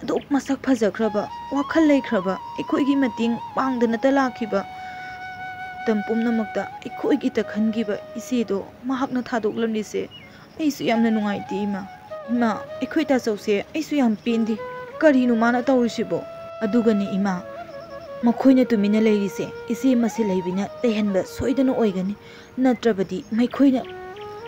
ꯑꯗꯨꯛ ꯃꯁꯛ ꯐꯖꯈ꯭ꯔꯕ, ꯋꯥꯈꯜ ꯂꯩꯈ꯭ꯔꯕ, ꯑꯩꯈꯣꯏꯒꯤ ꯃꯇꯦꯡ ꯄꯥꯡꯗꯅꯇ ꯂꯥꯛꯈꯤꯕ, ꯃꯇꯝ ꯄꯨꯝꯅꯃꯛꯇ ꯑꯩꯈꯣꯏꯒꯤꯇ ꯈꯟꯈꯤꯕ ꯏꯆꯦꯗꯣ ꯃꯍꯥꯛꯅ ꯊꯥꯗꯣꯛꯂꯝꯂꯤꯁꯦ ꯑꯩꯁꯨ ꯌꯥꯝꯅ ꯅꯨꯡꯉꯥꯏꯇꯦ ꯏꯃꯥ꯫ ꯏꯃꯥ, ꯑꯩꯈꯣꯏ ꯇꯥꯆꯧꯁꯦ ꯑꯩꯁꯨ ꯌꯥꯝ ꯄꯦꯟꯗꯦ꯫ ꯀꯔꯤꯅꯣ ꯃꯥꯅ ꯇꯧꯔꯤꯁꯤꯕꯣ? ꯑꯗꯨꯒꯅꯤ ꯏꯃꯥ, ꯃꯈꯣꯏꯅ ꯇꯨꯃꯤꯟꯅ ꯂꯩꯔꯤꯁꯦ ꯏꯆꯦ ꯃꯁꯤꯜꯍꯩꯕꯤꯅ ꯂꯩꯍꯟꯕ ꯁꯣꯏꯗꯅ ꯑꯣꯏꯒꯅꯤ꯫ ꯅꯠꯇ꯭ꯔꯕꯗꯤ ꯃꯈꯣꯏꯅ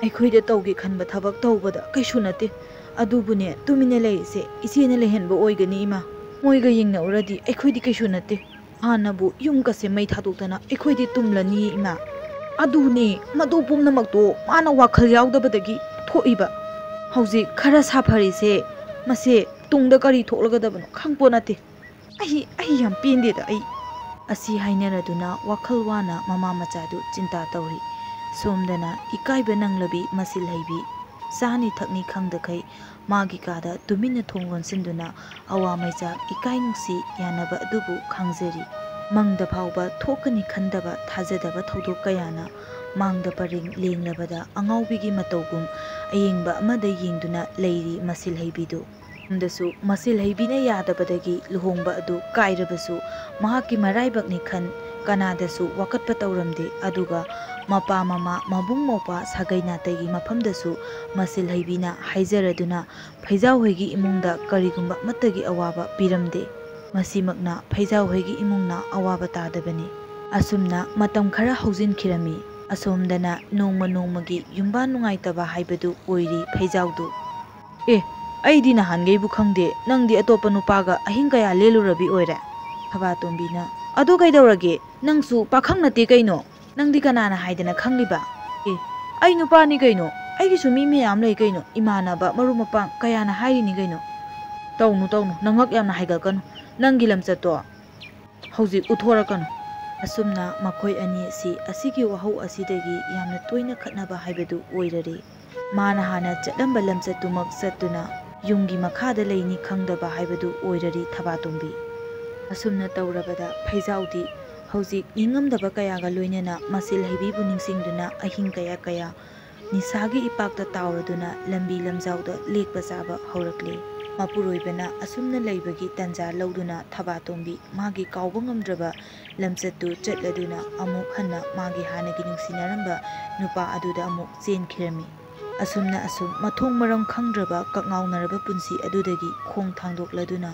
ꯑꯩꯈꯣꯏꯗ ꯇꯧꯒꯦ ꯈꯟꯕ ꯊꯕꯛ ꯇꯧꯕꯗ ꯀꯩꯁꯨ ꯅꯠꯇꯦ꯫ ꯑꯗꯨꯕꯨꯅꯦ ꯇꯨꯃꯤꯟꯅ ꯂꯩꯔꯤꯁꯦ ꯏꯆꯦꯅ ꯂꯩꯍꯟꯕ ꯑꯣꯏꯒꯅꯤ ꯏꯃꯥ꯫ ꯃꯣꯏꯒ ꯌꯦꯡꯅꯧꯔꯗꯤ ꯑꯩꯈꯣꯏꯗꯤ ꯀꯩꯁꯨ ꯅꯠꯇꯦ꯫ ꯍꯥꯟꯅꯕꯨ ꯌꯨꯝꯒꯁꯦ ꯃꯩ ꯊꯥꯗꯣꯛꯇꯅ ꯑꯩꯈꯣꯏꯗꯤ ꯇꯨꯝꯂꯅꯤꯌꯦ ꯏꯃꯥ꯫ ꯑꯗꯨꯅꯦ, ꯃꯗꯨ ꯄꯨꯝꯅꯃꯛꯇꯣ ꯃꯥꯅ ꯋꯥꯈꯜ ꯌꯥꯎꯗꯕꯗꯒꯤ ꯊꯣꯛꯏꯕ꯫ ꯍꯧꯖꯤꯛ ꯈꯔ ꯁꯥꯐꯔꯤꯁꯦ ꯃꯁꯦ ꯇꯨꯡꯗ ꯀꯔꯤ ꯊꯣꯛꯂꯒꯗꯕꯅꯣ ꯈꯪꯄꯣꯠ ꯅꯠꯇꯦ꯫ ꯑꯩ ꯌꯥꯝ ꯄꯦꯟꯗꯦꯗ ꯑꯩ." ꯑꯁꯤ ꯍꯥꯏꯅꯔꯗꯨꯅ ꯋꯥꯈꯜ ꯋꯥꯅ ꯃꯃꯥ ꯃꯆꯥꯗꯨ ꯆꯤꯟꯇꯥ ꯇꯧꯔꯤ꯫ ꯁꯣꯝꯗꯅ ꯏꯀꯥꯏꯕ ꯅꯪꯂꯕꯤ ꯃꯁꯤꯜꯍꯩꯕꯤ ꯆꯥꯅꯤ ꯊꯛꯅꯤ ꯈꯪꯗꯈꯩ ꯃꯥꯒꯤ ꯀꯥꯗ ꯇꯨꯃꯤꯟꯅ ꯊꯣꯡ ꯂꯣꯟꯁꯤꯟꯗꯨꯅ ꯑꯋꯥ ꯃꯩꯆꯥꯛ ꯏꯀꯥꯏ ꯅꯨꯡꯁꯤ ꯌꯥꯅꯕ ꯑꯗꯨꯕꯨ ꯈꯥꯡꯖꯔꯤ꯫ ꯃꯪꯗ ꯐꯥꯎꯕ ꯊꯣꯛꯀꯅꯤ ꯈꯟꯗꯕ ꯊꯥꯖꯗꯕ ꯊꯧꯗꯣꯛ ꯀꯌꯥꯅ ꯃꯥꯡꯗ ꯄꯔꯦꯡ ꯂꯦꯡꯂꯕꯗ ꯑꯉꯥꯎꯕꯤꯒꯤ ꯃꯇꯧꯒꯨꯝ ꯑꯌꯦꯡꯕ ꯑꯃꯗ ꯌꯦꯡꯗꯨꯅ ꯂꯩꯔꯤ ꯃꯁꯤꯜꯍꯩꯕꯤꯗꯨ꯫ ꯁꯣꯝꯗꯁꯨ ꯃꯁꯤꯜꯍꯩꯕꯤꯅ ꯌꯥꯗꯕꯗꯒꯤ ꯂꯨꯍꯣꯡꯕ ꯑꯗꯨ ꯀꯥꯏꯔꯕꯁꯨ ꯃꯍꯥꯛꯀꯤ ꯃꯔꯥꯏꯕꯛꯅꯤ ꯈꯟ ꯀꯅꯥꯗꯁꯨ ꯋꯥꯀꯠꯄ ꯇꯧꯔꯝꯗꯦ꯫ ꯑꯗꯨꯒ ꯃꯄꯥ ꯃꯃꯥ ꯃꯕꯨꯡ ꯃꯧꯄ꯭ꯋꯥ ꯁꯥꯒꯩ ꯅꯥꯇꯩꯒꯤ ꯃꯐꯝꯗꯁꯨ ꯃꯁꯤꯜꯍꯩꯕꯤꯅ ꯍꯥꯏꯖꯔꯗꯨꯅ ꯐꯩꯖꯥꯎ ꯍꯣꯏꯒꯤ ꯏꯃꯨꯡꯗ ꯀꯔꯤꯒꯨꯝꯕ ꯑꯃꯠꯇꯒꯤ ꯑꯋꯥꯕ ꯄꯤꯔꯝꯗꯦ꯫ ꯃꯁꯤꯃꯛꯅ ꯐꯩꯖꯥꯎ ꯍꯣꯏꯒꯤ ꯏꯃꯨꯡꯅ ꯑꯋꯥꯕ ꯇꯥꯗꯕꯅꯤ꯫ ꯑꯁꯨꯝꯅ ꯃꯇꯝ ꯈꯔ ꯍꯧꯖꯤꯟꯈꯤꯔꯝꯃꯤ꯫ ꯑꯁꯣꯝꯗꯅ ꯅꯣꯡꯃ ꯅꯣꯡꯃꯒꯤ ꯌꯨꯝꯕꯥꯟ ꯅꯨꯡꯉꯥꯏꯇꯕ ꯍꯥꯏꯕꯗꯨ ꯑꯣꯏꯔꯤ ꯐꯩꯖꯥꯎꯗꯨ꯫ "ꯑꯩꯗꯤ ꯅꯍꯥꯟꯈꯩꯕꯨ ꯈꯪꯗꯦ ꯅꯪꯗꯤ ꯑꯇꯣꯞꯄ ꯅꯨꯄꯥꯒ ꯑꯍꯤꯡ ꯀꯌꯥ ꯂꯦꯜꯂꯨꯔꯕꯤ ꯑꯣꯏꯔꯦ?" ꯊꯕꯥꯇꯣꯟꯕꯤꯅ "ꯑꯗꯨ ꯀꯩꯗꯧꯔꯒꯦ? ꯅꯪꯁꯨ ꯄꯥꯈꯪ ꯅꯠꯇꯦ ꯀꯩꯅꯣ? ꯅꯪꯗꯤ ꯀꯅꯥꯅ ꯍꯥꯏꯗꯅ ꯈꯪꯂꯤꯕ?" "ꯑꯩ ꯅꯨꯄꯥꯅꯤ ꯀꯩꯅꯣ, ꯑꯩꯒꯤꯁꯨ ꯃꯤ ꯃꯌꯥꯝ ꯂꯩ ꯀꯩꯅꯣ, ꯏꯃꯥꯟꯅꯕ ꯃꯔꯨꯞ ꯃꯄꯥꯡ ꯀꯌꯥꯅ ꯍꯥꯏꯔꯤꯅꯤ ꯀꯩꯅꯣ." "ꯇꯧꯅꯨ ꯅꯉꯛ ꯌꯥꯝꯅ ꯍꯥꯏꯒꯠꯀꯅꯨ, ꯅꯪꯒꯤ ꯂꯝꯆꯠꯇꯣ ꯍꯧꯖꯤꯛ ꯎꯠꯊꯣꯔꯛꯀꯅꯨ." ꯑꯁꯨꯝꯅ ꯃꯈꯣꯏ ꯑꯅꯤ ꯑꯁꯤ ꯑꯁꯤꯒꯤ ꯋꯥꯍꯧ ꯑꯁꯤꯗꯒꯤ ꯌꯥꯝꯅ ꯇꯣꯏꯅ ꯈꯠꯅꯕ ꯍꯥꯏꯕꯗꯨ ꯑꯣꯏꯔꯔꯦ꯫ ꯃꯥꯅ ꯍꯥꯟꯅ ꯆꯠꯂꯝꯕ ꯂꯝꯆꯠꯇꯨꯃꯛ ꯆꯠꯇꯨꯅ ꯌꯨꯝꯒꯤ ꯃꯈꯥꯗ ꯂꯩꯅꯤ ꯈꯪꯗꯕ ꯍꯥꯏꯕꯗꯨ ꯑꯣꯏꯔꯔꯤ ꯊꯕꯥꯇꯣꯟꯕꯤ꯫ ꯑꯁꯨꯝꯅ ꯇꯧꯔꯕꯗ ꯐꯩꯖꯥꯎꯗꯤ ꯍꯧꯖꯤꯛ ꯅꯤꯡꯉꯝꯗꯕ ꯀꯌꯥꯒ ꯂꯣꯏꯅꯅ ꯃꯁꯤꯜꯍꯩꯕꯤꯕꯨ ꯅꯤꯡꯁꯤꯡꯗꯨꯅ ꯑꯍꯤꯡ ꯀꯌꯥ ꯅꯤꯁꯥꯒꯤ ꯏꯄꯥꯛꯇ ꯇꯥꯎꯔꯗꯨꯅ ꯂꯝꯕꯤ ꯂꯝꯖꯥꯎꯗ ꯂꯦꯛꯄ ꯆꯥꯕ ꯍꯧꯔꯛꯂꯦ꯫ ꯃꯄꯨꯔꯣꯏꯕꯅ ꯑꯁꯨꯝꯅ ꯂꯩꯕꯒꯤ ꯇꯟꯖꯥ ꯂꯧꯗꯨꯅ ꯊꯕꯥꯇꯣꯟꯕꯤ ꯃꯥꯒꯤ ꯀꯥꯎꯕ ꯉꯝꯗ꯭ꯔꯕ ꯂꯝꯆꯠꯇꯨ ꯆꯠꯂꯗꯨꯅ ꯑꯃꯨꯛ ꯍꯟꯅ ꯃꯥꯒꯤ ꯍꯥꯟꯅꯒꯤ ꯅꯨꯡꯁꯤꯅꯔꯝꯕ ꯅꯨꯄꯥ ꯑꯗꯨꯗ ꯑꯃꯨꯛ ꯆꯦꯟꯈꯤꯔꯝꯃꯤ꯫ ꯑꯁꯨꯝꯅ ꯃꯊꯣꯡ ꯃꯔꯝ ꯈꯪꯗ꯭ꯔꯕ ꯀꯛꯉꯥꯎꯅꯔꯕ ꯄꯨꯟꯁꯤ ꯑꯗꯨꯗꯒꯤ ꯈꯣꯡ ꯊꯥꯡꯗꯣꯛꯂꯗꯨꯅ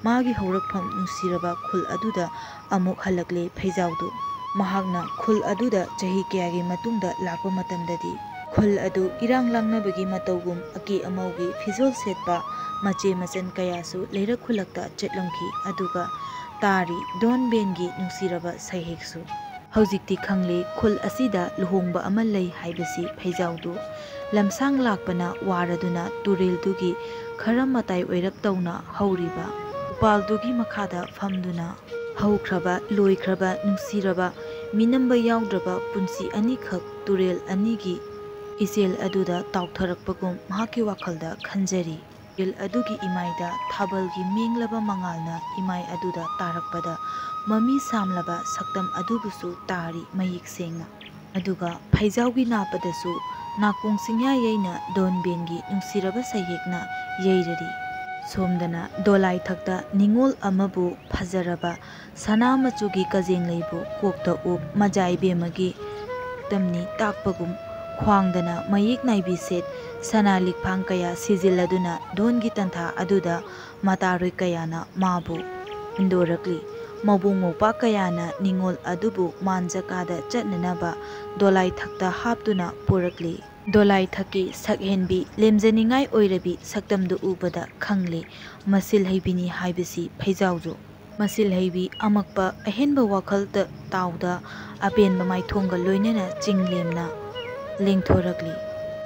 ꯃꯥꯒꯤ ꯍꯧꯔꯛꯐꯝ ꯅꯨꯡꯁꯤꯔꯕ ꯈꯨꯜ ꯑꯗꯨꯗ ꯑꯃꯨꯛ ꯍꯜꯂꯛꯂꯦ ꯐꯩꯖꯥꯎꯗꯨ꯫ ꯃꯍꯥꯛꯅ ꯈꯨꯜ ꯑꯗꯨꯗ ꯆꯍꯤ ꯀꯌꯥꯒꯤ ꯃꯇꯨꯡꯗ ꯂꯥꯛꯄ ꯃꯇꯝꯗꯗꯤ ꯈꯨꯜ ꯑꯗꯨ ꯏꯔꯥꯡ ꯂꯥꯡꯅꯕꯒꯤ ꯃꯇꯧꯒꯨꯝ ꯑꯀꯦ ꯑꯃꯧꯒꯤ ꯐꯤꯖꯣꯜ ꯁꯦꯠꯄ ꯃꯆꯦ ꯃꯆꯟ ꯀꯌꯥꯁꯨ ꯂꯩꯔꯛ ꯈꯨꯜꯂꯛꯇ ꯆꯠꯂꯝꯈꯤ꯫ ꯑꯗꯨꯒ ꯇꯥꯔꯤ ꯗꯣꯟ ꯕꯦꯟꯒꯤ ꯅꯨꯡꯁꯤꯔꯕ ꯁꯩꯍꯦꯛꯁꯨ꯫ ꯍꯧꯖꯤꯛꯇꯤ ꯈꯪꯂꯦ ꯈꯨꯜ ꯑꯁꯤꯗ ꯂꯨꯍꯣꯡꯕ ꯑꯃ ꯂꯩ ꯍꯥꯏꯕꯁꯤ ꯐꯩꯖꯥꯎꯗꯨ꯫ ꯂꯝꯁꯥꯡ ꯂꯥꯛꯄꯅ ꯋꯥꯔꯗꯨꯅ ꯇꯨꯔꯦꯜꯗꯨꯒꯤ ꯈꯔ ꯃꯇꯥꯏ ꯑꯣꯏꯔꯞ ꯇꯧꯅ ꯍꯧꯔꯤꯕ ꯎꯄꯥꯜꯗꯨꯒꯤ ꯃꯈꯥꯗ ꯐꯝꯗꯨꯅ ꯍꯧꯈ꯭ꯔꯕ ꯂꯣꯏꯈ꯭ꯔꯕ ꯅꯨꯡꯁꯤꯔꯕ ꯃꯤꯅꯝꯕ ꯌꯥꯎꯗ꯭ꯔꯕ ꯄꯨꯟꯁꯤ ꯑꯅꯤꯈꯛ ꯇꯨꯔꯦꯜ ꯑꯅꯤꯒꯤ ꯏꯆꯦꯜ ꯑꯗꯨꯗ ꯇꯥꯎꯊꯔꯛꯄꯒꯨꯝ ꯃꯍꯥꯛꯀꯤ ꯋꯥꯈꯜꯗ ꯈꯟꯖꯔꯤ꯫ ꯇꯨꯔꯦꯜ ꯑꯗꯨꯒꯤ ꯏꯃꯥꯏꯗ ꯊꯥꯕꯜꯒꯤ ꯃꯦꯡꯂꯕ ꯃꯉꯥꯜꯅ ꯏꯃꯥꯏ ꯑꯗꯨꯗ ꯇꯥꯔꯛꯄꯗ ꯃꯃꯤ ꯁꯥꯝꯂꯕ ꯁꯛꯇꯝ ꯑꯗꯨꯕꯨꯁꯨ ꯇꯥꯔꯤ ꯃꯌꯦꯛ ꯁꯦꯡꯅ꯫ ꯑꯗꯨꯒ ꯐꯩꯖꯥꯎꯒꯤ ꯅꯥꯄꯗꯁꯨ ꯅꯥꯀꯣꯡ ꯁꯤꯡꯌꯥ ꯌꯩꯅ ꯗꯣꯟ ꯕꯦꯟꯒꯤ ꯅꯨꯡꯁꯤꯔꯕ ꯁꯩꯍꯦꯛꯅ ꯌꯩꯔꯔꯤ꯫ ꯁꯣꯝꯗꯅ ꯗꯣꯂꯥꯏꯊꯛꯇ ꯅꯤꯡꯉꯣꯜ ꯑꯃꯕꯨ ꯐꯖꯔꯕ ꯁꯅꯥ ꯃꯆꯨꯒꯤ ꯀꯖꯦꯡꯂꯩꯕꯨ ꯀꯣꯛꯇ ꯎꯞ ꯃꯖꯥꯏꯕꯦꯝꯃꯒꯤ ꯁꯛꯇꯝꯅꯤ ꯇꯥꯛꯄꯒꯨꯝ ꯈ꯭ꯋꯥꯡꯗꯅ ꯃꯌꯦꯛ ꯅꯥꯏꯕꯤ ꯁꯦꯠ ꯁꯅꯥ ꯂꯤꯛꯐꯥꯡ ꯀꯌꯥ ꯁꯤꯖꯤꯜꯂꯗꯨꯅ ꯗꯣꯟꯒꯤ ꯇꯟꯊꯥ ꯑꯗꯨꯗ ꯃꯇꯥꯔꯣꯏ ꯀꯌꯥꯅ ꯃꯥꯕꯨ ꯏꯟꯗꯣꯔꯛꯂꯤ꯫ ꯃꯕꯨꯡ ꯃꯧꯄ꯭ꯋꯥ ꯀꯌꯥꯅ ꯅꯤꯡꯉꯣꯜ ꯑꯗꯨꯕꯨ ꯃꯥꯟ ꯖꯀꯥꯗ ꯆꯠꯅꯅꯕ ꯗꯣꯂꯥꯏꯊꯛꯇ ꯍꯥꯞꯇꯨꯅ ꯄꯨꯔꯛꯂꯤ꯫ Dolai thaki sakhenbi lemjaningai oirabi saktamdu ubada khangli masil haibini haibisi phaijawjo masil haibi amakpa ahenba wakhalta tawda apenba maithonga loinena chinglemna lengthorakli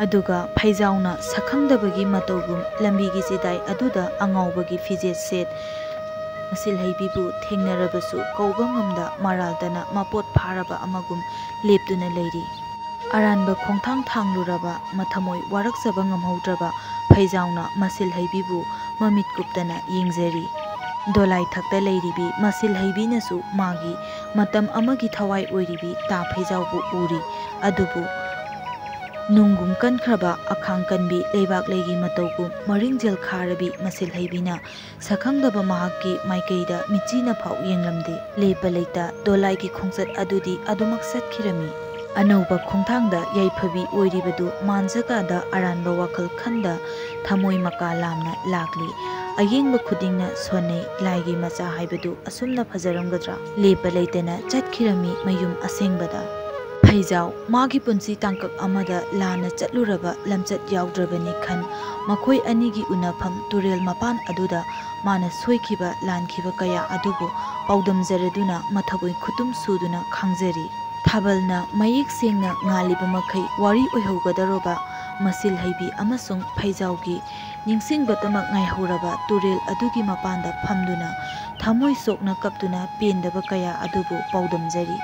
aduga phaijawna sakhangdabagi matogum lambigi sidai aduda angawbagi fijet set masil haibibu thengnarabasu kauba ngamda maraldana mapot pharaba amagum leptuna leiri aranba khongthang thangluraba mathamoi warakjaba ngamhaudraba phaijawna masil haibibu mamit kuptana yengjari dolai thakta leiribi masil haibinasu magi matam amagi thawai oiribi ta phaijawbu uri adubu nungum kankraba akhang kanbi leibak leigi matogum maringjel kharabi masil haibina sakhangdaba mahakki maikeida michina phau yenglamde lepa leita dolai ki khongchat adudi adumak satkhirami anauba khongthangda yaiphabi oiribadu manjagada aranba wakhal khanda thamoi maka lamna lakli ayengba khudingna sonei laigi macha haibadu asumna phajaramgadra lepa leitena chatkhirami mayum asengbada phaijau magi punsi tangkak amada lana chatluraba lamchat yaudravani khan makhoi anigi unafam turel mapan aduda mana soikiba lankhiba kaya adubu paudamjaraduna mathaboi khutum suduna khangjari thabalna mayik sengna ngaliba makhai wari oihogadaroba masil haibi amasung phaijaugi ningsingbatamak ngaihoraba turel adugi mapanda phamduna thamoi sokna kaptuna pendaba kaya adubu paudamjari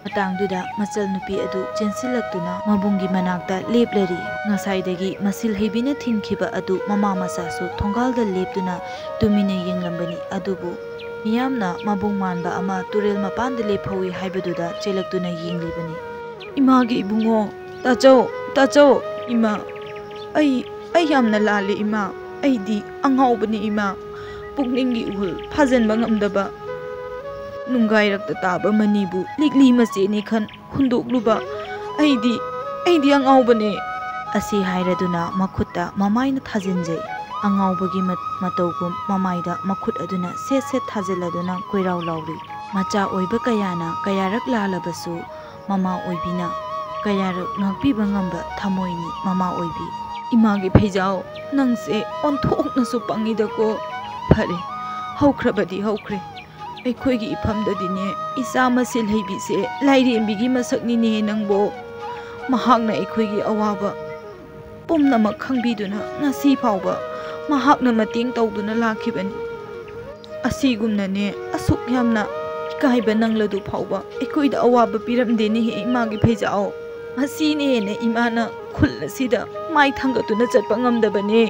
matangduda machal nupi adu chensilaktuna mabungi manakta leplari ngasaidagi masil haibina thinkhiba adu mama masasu thongalda leptuna tumina yenglambani adubu miyamna mabung manba ama turel mapanda lephawi haibaduda chelaktuna yenglibani imagi ibungo tacho ima ai yamna lali ima aidi angaubani ima pukningi uhul phajanba ngamdaba nungairakta taba manibu likli macheni khan hundokluba aidi angaubani asi hairaduna makhutta mamaina thajinjai angawbagi matogum mamaida makhut aduna set thajiladuna koirau lauri macha oiba kayana kayarak lalabasu mama oibina kayarak ngakpiba ngamba thamoini mama oibi imagi phaijau nangse onthokna su pangidako phare haukrabadi haukre ꯑꯩꯈꯣꯏꯒꯤ ꯏꯐꯝꯗꯗꯤꯅꯦ ꯏꯆꯥ ꯃꯁꯦꯜ ꯍꯩꯕꯤꯁꯦ ꯂꯥꯏꯔꯦꯝꯕꯤꯒꯤ ꯃꯁꯛꯅꯤꯅꯦ ꯅꯪꯕꯣ ꯃꯍꯥꯛꯅ ꯑꯩꯈꯣꯏꯒꯤ ꯑꯋꯥꯕ ꯄꯨꯝꯅꯃꯛ ꯈꯪꯕꯤꯗꯨꯅ ꯉꯁꯤ ꯐꯥꯎꯕ ꯃꯍꯥꯛꯅ ꯃꯇꯦꯡ ꯇꯧꯗꯨꯅ ꯂꯥꯛꯈꯤꯕꯅꯤ ꯑꯁꯤꯒꯨꯝꯅꯅꯦ ꯑꯁꯨꯛ ꯌꯥꯝꯅ ꯏꯀꯥꯏꯕ ꯅꯪꯂꯗꯨ ꯐꯥꯎꯕ ꯑꯩꯈꯣꯏꯗ ꯑꯋꯥꯕ ꯄꯤꯔꯝꯗꯦꯅꯦꯍꯦ ꯏꯃꯥꯒꯤ ꯐꯩꯖꯥꯎ ꯉꯁꯤꯅꯦꯅ ꯏꯃꯥꯅ ꯈꯨꯜ ꯑꯁꯤꯗ ꯃꯥꯏ ꯊꯥꯡꯒꯠꯇꯨꯅ ꯆꯠꯄ ꯉꯝꯗꯕꯅꯦ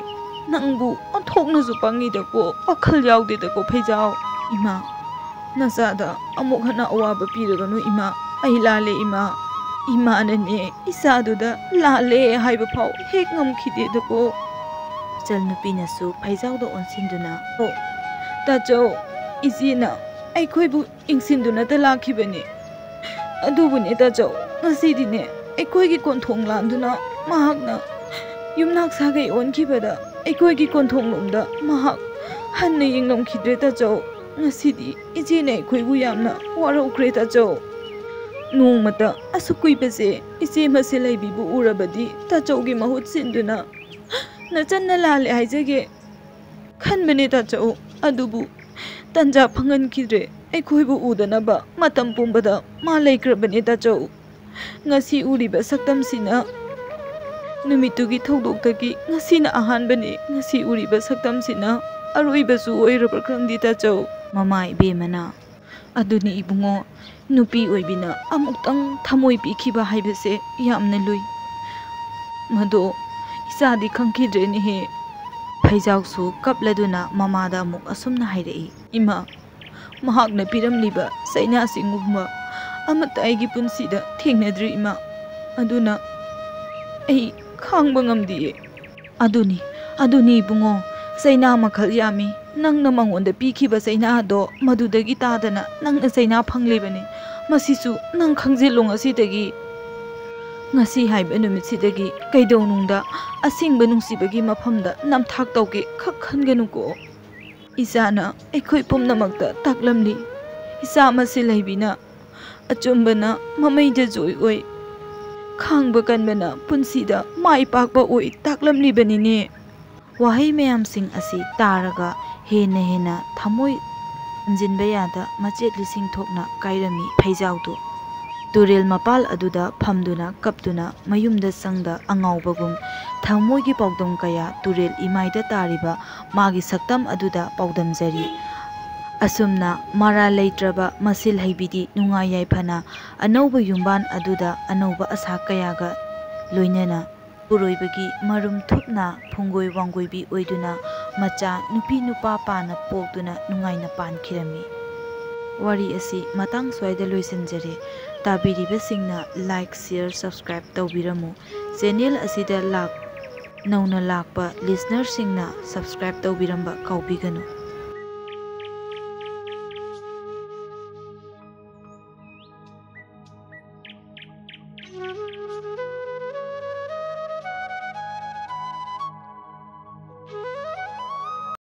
ꯅꯪꯕꯨ ꯑꯣꯟꯊꯣꯛꯅꯁꯨ ꯄꯪꯉꯤꯗꯀꯣ ꯋꯥꯈꯜ ꯌꯥꯎꯗꯦꯗꯀꯣ ꯐꯩꯖꯥꯎ ꯏꯃꯥ ꯅꯆꯥꯗ ꯑꯃꯨꯛ ꯍꯟꯅ ꯑꯋꯥꯕ ꯄꯤꯔꯒꯅꯨ ꯏꯃꯥ ꯑꯩ ꯂꯥꯜꯂꯦ ꯏꯃꯥ 이마는네 이사두다 라레 하이브 파오 핵 넘기데도고 jalnupi나수 파이자우도 온신두나 따죠 이지나 아이코이부 잉신두나 달라키베니 아두부니 따죠 ngasidiне aikoigi konthong landuna mahakna yumnak sagai onkhibada aikoigi konthong lomda mahak hanne yingnom khidre ta jo ngasidi ijene aikoibu yamna waraukre ta jo nongmata asukui bese ije maselai bibu urabadi ta jogi mahut sinduna na channa lale haijege khanbene ta jo adubu tanja phangan khidre aikoibu udanaba matam pumbada ma laikrabane ta jo ngasi uriba saktamsina numitugi thogdoktagi ngasina ahanbani ngasi uriba saktamsina aroibasu oiraba krangdi ta chau mama ibemana aduni ibungo nupi oibina amuktang thamoi pikhiba haibase yamna lui mado isadi khangkidreni he phaijausu kapladuna mamada amuk asumna hairei ima mahakna piramliba saina singumba amata aigi punsida thengnadri ima aduna ai khangba ngamdiye aduni bungo saina makhal yami nangna mangonda pikhiba saina do madudagi tadana nangna saina phanglebani masisu nang khangjelong asidagi ngasi haiba numitsidagi kaidonungda asingba nungsibagi mafamda namthak tawge khakhanganuko isana ekhoi pumnamakta taklamli isa masilhaibina ꯑꯆꯨꯝꯕꯅ ꯃꯃꯩꯗ ꯖꯣꯏ ꯑꯣꯏ, ꯈꯥꯡꯕ ꯀꯟꯕꯅ ꯄꯨꯟꯁꯤꯗ ꯃꯥꯏ ꯄꯥꯛꯄ ꯑꯣꯏ ꯇꯥꯛꯂꯝꯂꯤꯕꯅꯤꯅꯦ꯫ ꯋꯥꯍꯩ ꯃꯌꯥꯝꯁꯤꯡ ꯑꯁꯤ ꯇꯥꯔꯒ ꯍꯦꯟꯅ ꯊꯃꯣꯏ ꯊꯝꯖꯤꯟꯕ ꯌꯥꯗ ꯃꯆꯦꯠ ꯂꯤꯁꯤꯡ ꯊꯣꯛꯅ ꯀꯥꯏꯔꯝꯃꯤ ꯐꯩꯖꯥꯎꯗꯨ꯫ ꯇꯨꯔꯦꯜ ꯃꯄꯥꯜ ꯑꯗꯨꯗ ꯐꯝꯗꯨꯅ ꯀꯞꯇꯨꯅ ꯃꯌꯨꯝꯗ ꯆꯪꯗ ꯑꯉꯥꯎꯕꯒꯨꯝ ꯊꯃꯣꯏꯒꯤ ꯄꯥꯎꯗꯝ ꯀꯌꯥ ꯇꯨꯔꯦꯜ ꯏꯃꯥꯏꯗ ꯇꯥꯔꯤꯕ ꯃꯥꯒꯤ ꯁꯛꯇꯝ ꯑꯗꯨꯗ ꯄꯥꯎꯗꯝꯖꯔꯤ꯫ ꯑꯁꯨꯝꯅ ꯃꯔꯥꯜ ꯂꯩꯇ꯭ꯔꯕ ꯃꯁꯤꯜ ꯍꯩꯕꯤꯗꯤ ꯅꯨꯡꯉꯥꯏ ꯌꯥꯏꯐꯅ ꯑꯅꯧꯕ ꯌꯨꯝꯕꯥꯟ ꯑꯗꯨꯗ ꯑꯅꯧꯕ ꯑꯁꯥ ꯀꯌꯥꯒ ꯂꯣꯏꯅꯅ ꯄꯨꯔꯣꯏꯕꯒꯤ ꯃꯔꯨꯝ ꯊꯨꯞꯅ ꯐꯨꯡꯒꯣꯏ ꯋꯥꯡꯒꯣꯏꯕꯤ ꯑꯣꯏꯗꯨꯅ ꯃꯆꯥ ꯅꯨꯄꯤ ꯅꯨꯄꯥ ꯄꯥꯅ ꯄꯣꯛꯇꯨꯅ ꯅꯨꯡꯉꯥꯏꯅ ꯄꯥꯟꯈꯤꯔꯝꯃꯤ꯫ ꯋꯥꯔꯤ ꯑꯁꯤ ꯃꯇꯥꯡ ꯁ꯭ꯋꯥꯏꯗ ꯂꯣꯏꯁꯤꯟꯖꯔꯦ꯫ ꯇꯥꯕꯤꯔꯤꯕꯁꯤꯡꯅ ꯂꯥꯏꯛ, ꯁꯤꯌꯔ, ꯁꯕꯁꯀ꯭ꯔꯥꯏꯕ ꯇꯧꯕꯤꯔꯝꯃꯨ꯫ ꯆꯦꯅꯦꯜ ꯑꯁꯤꯗ ꯅꯧꯅ ꯂꯥꯛꯄ ꯂꯤꯁꯅꯔꯁꯤꯡꯅ ꯁꯕꯁꯀ꯭ꯔꯥꯏꯕ ꯇꯧꯕꯤꯔꯝꯕ ꯀꯥꯎꯕꯤꯒꯅꯨ꯫